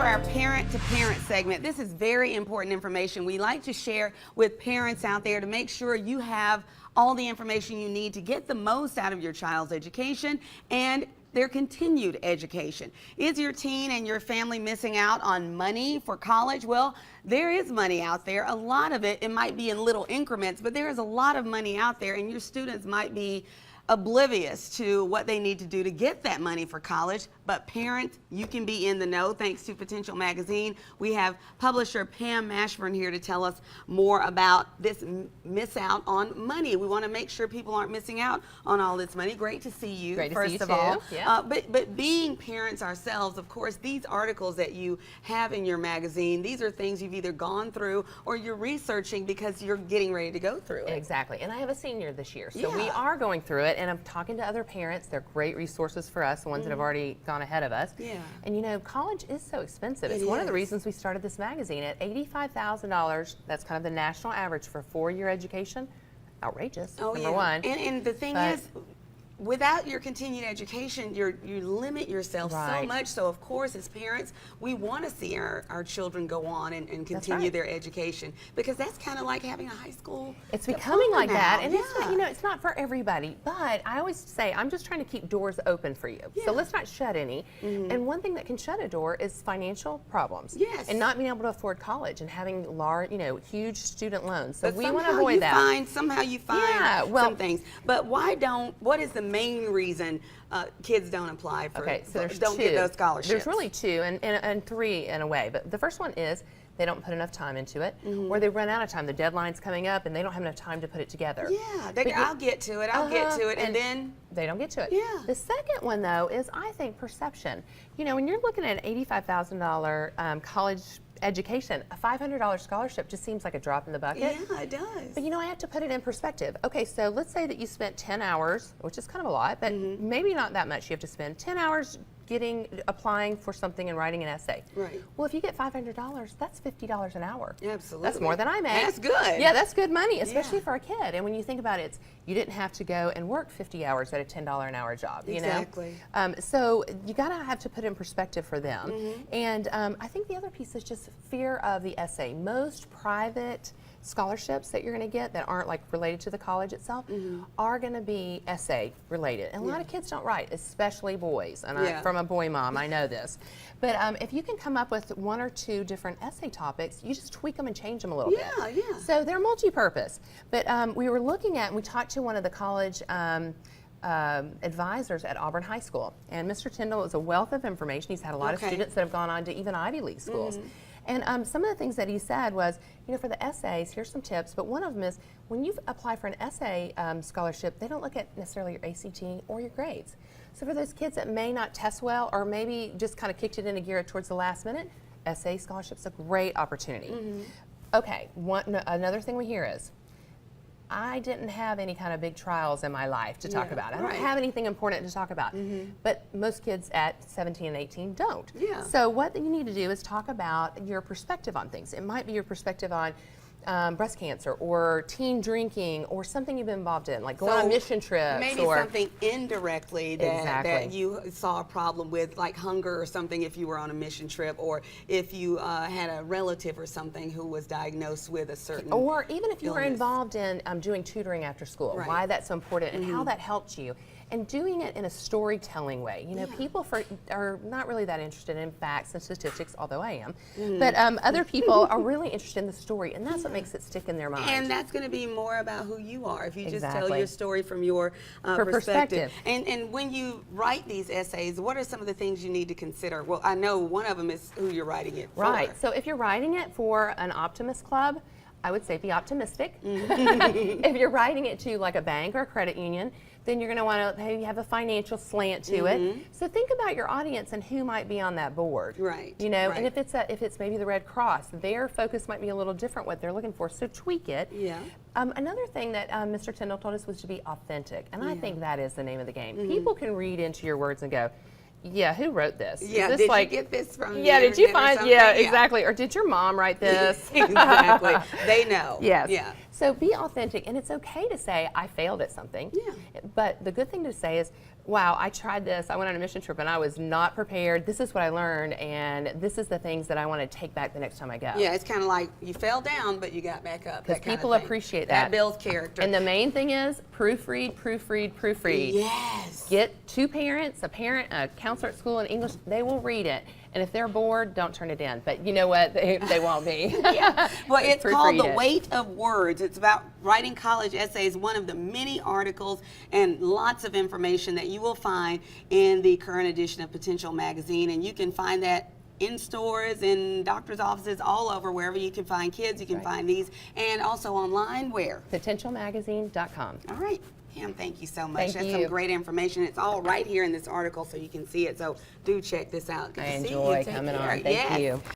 our parent to parent segment. This is very important information we like to share with parents out there to make sure you have all the information you need to get the most out of your child's education and their continued education. Is your teen and your family missing out on money for college? Well, there is money out there. A lot of it might be in little increments, but there is a lot of money out there, and your students might be oblivious to what they need to do to get that money for college. But parents, you can be in the know thanks to Potential Magazine. We have publisher Pam Mashburn here to tell us more about this miss out on money. We want to make sure people aren't missing out on all this money. Great to see you, Great first to see of you all. too. Yeah. But being parents ourselves, of course, these articles that you have in your magazine, these are things you've either gone through or you're researching because you're getting ready to go through it. Exactly. And I have a senior this year, so Yeah. we are going through it, and I'm talking to other parents. They're great resources for us, the ones that have already gone ahead of us. Yeah. And you know, college is so expensive. It's It one of the is. reasons we started this magazine at $85,000. That's kind of the national average for 4-year education. Outrageous, Oh, number yeah. one. And the thing But- is, without your continued education, you limit yourself so Right. much. So, of course, as parents, we want to see our children go on and continue right. their education, because that's kind of like having a high school It's becoming like that, and now. it's not, you know, it's not for everybody. But I always say I'm just trying to keep doors open for you. Yeah. So let's not shut any. And one thing that can shut a door is financial problems. Yes. And not being able to afford college and having large, you know, huge student loans. So But we want to somehow avoid you that. Somehow you find Yeah, well- some things. But what is the main reason kids don't apply for, Okay, so there's don't two. get those scholarships? There's really two, and three in a way. But the first one is they don't put enough time into it, or they run out of time. The deadline's coming up, and they don't have enough time to put it together. Yeah, But I'll get to it. I'll get to it, and then they don't get to it. Yeah. The second one, though, is I think perception. You know, when you're looking at an $85,000 college education, a $500 scholarship just seems like a drop in the bucket. yeah, it does. But you know, I have to put it in perspective. Okay, so let's say that you spent 10 hours, which is kind of a lot, but maybe not that much. You have to spend 10 hours applying for something and writing an essay. Right. Well, if you get $500, that's $50 an hour. Absolutely. That's more than I make. That's good. Yeah, that's good money, especially Yeah. for a kid. And when you think about it, you didn't have to go and work 50 hours at a $10 an hour job. You Exactly. know? So you gotta have to put in perspective for them. And I think the other piece is just fear of the essay. Most private scholarships that you're going to get that aren't like related to the college itself are going to be essay related, and a lot of kids don't write, especially boys, and Yeah. I'm from a boy mom, I know this. But if you can come up with 1 or 2 different essay topics, you just tweak them and change them a little bit. Yeah. So they're multi-purpose. But we were looking at, and we talked to one of the college advisors at Auburn High School, and Mr. Tyndall is a wealth of information. He's had a lot of Okay. students that have gone on to even Ivy League schools. And some of the things that he said was, you know, for the essays, here's some tips, but one of them is when you apply for an essay scholarship, they don't look at necessarily your ACT or your grades. So for those kids that may not test well, or maybe just kind of kicked it into gear towards the last minute, essay scholarship's a great opportunity. Okay, another thing we hear is, I didn't have any kind of big trials in my life to talk about. I don't right. have anything important to talk about. But most kids at 17 and 18 don't. Yeah. So what you need to do is talk about your perspective on things. It might be your perspective on breast cancer or teen drinking or something you've been involved in, like going on mission trips. Maybe or something indirectly that Exactly. you saw a problem with, like hunger or something if you were on a mission trip, or if you had a relative or something who was diagnosed with a certain Or even if you were illness. involved in doing tutoring after school, Right. why that's so important and how that helped you. And doing it in a storytelling way. You know, people are not really that interested in facts and statistics, although I am. But other people are really interested in the story, and that's what makes it stick in their mind. And that's going to be more about who you are if you just tell Exactly. your story from your perspective. And when you write these essays, what are some of the things you need to consider? Well, I know one of them is who you're writing it for. Right. So if you're writing it for an optimist club, I would say be optimistic. If you're writing it to like a bank or a credit union, then you're going to want to have a financial slant to it. So think about your audience and who might be on that board. Right, You know, right. and if it's maybe the Red Cross, their focus might be a little different what they're looking for. So tweak it. Yeah. Another thing that Mr. Tyndall told us was to be authentic, and I think that is the name of the game. People can read into your words and go, yeah, who wrote this? Yeah, Is this did like, you get this from yeah, the did you internet or find, something? yeah, exactly. Or did your mom write this? Exactly. They know. Yes. Yeah. So be authentic, and it's okay to say, I failed at something. Yeah. But the good thing to say is, wow, I tried this. I went on a mission trip and I was not prepared. This is what I learned, and this is the things that I want to take back the next time I go. Yeah, it's kind of like you fell down, but you got back up. Because people appreciate that. That builds character. And the main thing is proofread, proofread, proofread. Yes. Get two parents, a parent, a counselor at school in English. They will read it. And if they're bored, don't turn it in. But you know what? They won't be. Yeah. Well, it's called The it. Weight of Words. It's about writing college essays, one of the many articles and lots of information that you will find in the current edition of Potential magazine. And you can find that in stores, in doctor's offices, all over, wherever you can find kids, you can find these. And also online, where? Potentialmagazine.com. All right. Pam, thank you so much. Thank That's you. some great information. It's all right here in this article so you can see it. So do check this out. Good I to see you. enjoy Take coming care. on. Thank Yes. you.